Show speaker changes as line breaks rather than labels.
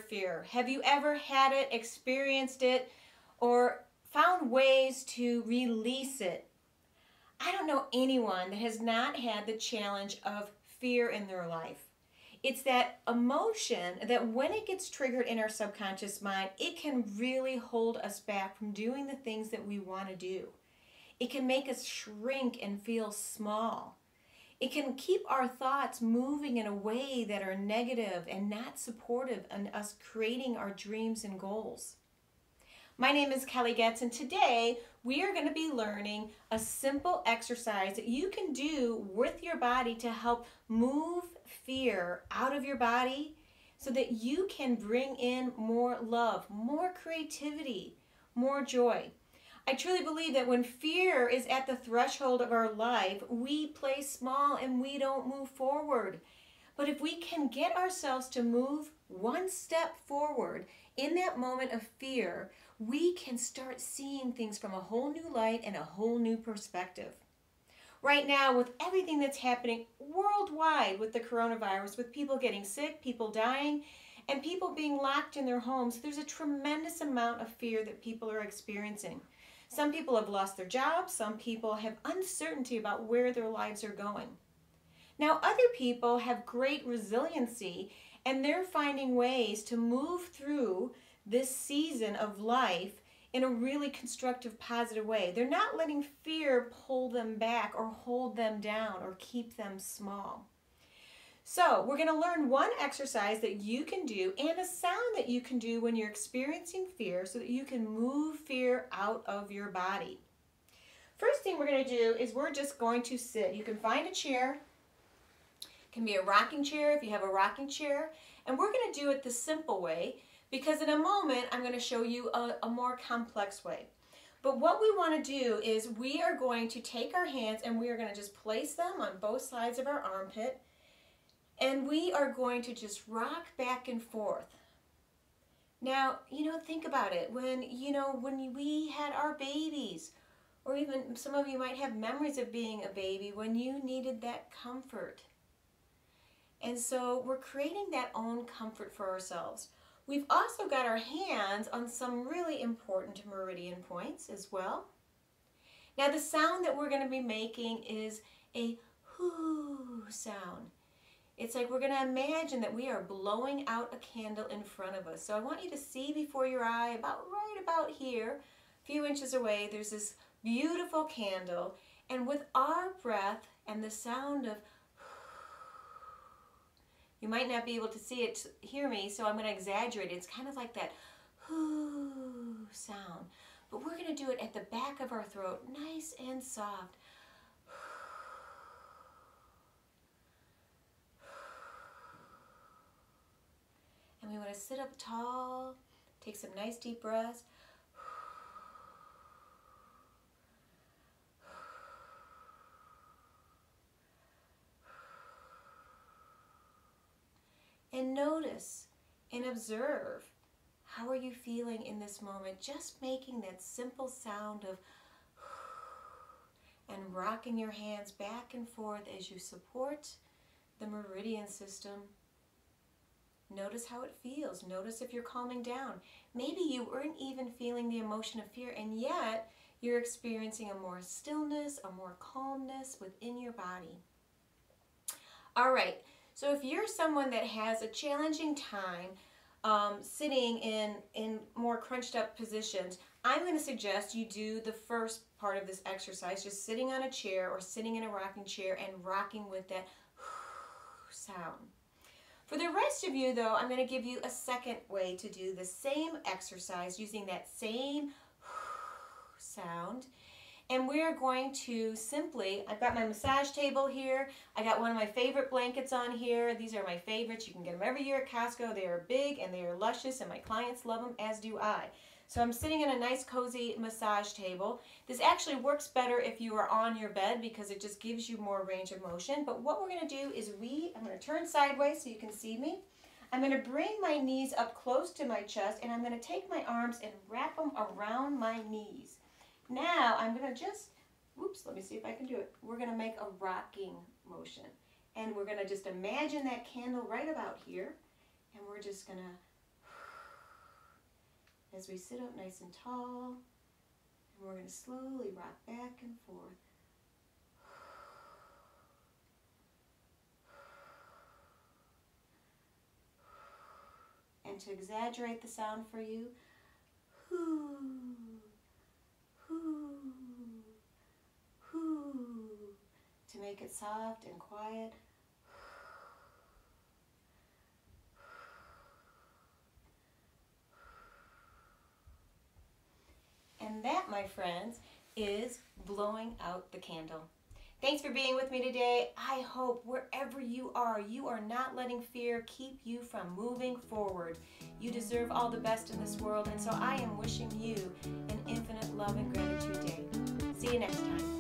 fear? Have you ever had it, experienced it, or found ways to release it? I don't know anyone that has not had the challenge of fear in their life. It's that emotion that when it gets triggered in our subconscious mind, it can really hold us back from doing the things that we want to do. It can make us shrink and feel small. It can keep our thoughts moving in a way that are negative and not supportive in us creating our dreams and goals. My name is Kelly Goetz, and today we are going to be learning a simple exercise that you can do with your body to help move fear out of your body so that you can bring in more love, more creativity, more joy. I truly believe that when fear is at the threshold of our life, we play small and we don't move forward. But if we can get ourselves to move one step forward in that moment of fear, we can start seeing things from a whole new light and a whole new perspective. Right now, with everything that's happening worldwide with the coronavirus, with people getting sick, people dying, and people being locked in their homes, there's a tremendous amount of fear that people are experiencing. Some people have lost their jobs. Some people have uncertainty about where their lives are going. Now, other people have great resiliency, and they're finding ways to move through this season of life in a really constructive, positive way. They're not letting fear pull them back or hold them down or keep them small. So we're going to learn one exercise that you can do and a sound that you can do when you're experiencing fear so that you can move fear out of your body. First thing we're going to do is we're just going to sit. You can find a chair. It can be a rocking chair if you have a rocking chair. And we're going to do it the simple way because in a moment I'm going to show you a more complex way. But what we want to do is we are going to take our hands and we are going to just place them on both sides of our armpit. And we are going to just rock back and forth. Now, think about it. When we had our babies, or even some of you might have memories of being a baby when you needed that comfort. And so we're creating that own comfort for ourselves. We've also got our hands on some really important meridian points as well. Now, the sound that we're going to be making is a whoo sound. It's like we're going to imagine that we are blowing out a candle in front of us. So I want you to see before your eye, right about here, a few inches away, there's this beautiful candle. And with our breath and the sound of, you might not be able to see it, hear me, so I'm going to exaggerate it. It's kind of like that sound. But we're going to do it at the back of our throat, nice and soft. And we want to sit up tall, take some nice deep breaths. And notice and observe, how are you feeling in this moment? Just making that simple sound of and rocking your hands back and forth as you support the meridian system. Notice how it feels. Notice if you're calming down. Maybe you weren't even feeling the emotion of fear, and yet you're experiencing a more stillness, a more calmness within your body. All right, so if you're someone that has a challenging time sitting in more crunched up positions, I'm going to suggest you do the first part of this exercise, just sitting on a chair or sitting in a rocking chair and rocking with that sound. For the rest of you, though, I'm going to give you a second way to do the same exercise using that same sound. And we're going to simply, I've got my massage table here. I got one of my favorite blankets on here. These are my favorites. You can get them every year at Costco. They are big and they are luscious, and my clients love them, as do I. So I'm sitting in a nice cozy massage table. This actually works better if you are on your bed because it just gives you more range of motion. But what we're going to do is I'm going to turn sideways so you can see me. I'm going to bring my knees up close to my chest, and I'm going to take my arms and wrap them around my knees. Now I'm going to just, let me see if I can do it. We're going to make a rocking motion. And we're going to just imagine that candle right about here. And we're just going to as we sit up nice and tall, and we're going to slowly rock back and forth. And to exaggerate the sound for you, hoo, hoo, hoo. To make it soft and quiet, and that, my friends, is blowing out the candle. Thanks for being with me today. I hope wherever you are not letting fear keep you from moving forward. You deserve all the best in this world, and so I am wishing you an infinite love and gratitude day. See you next time.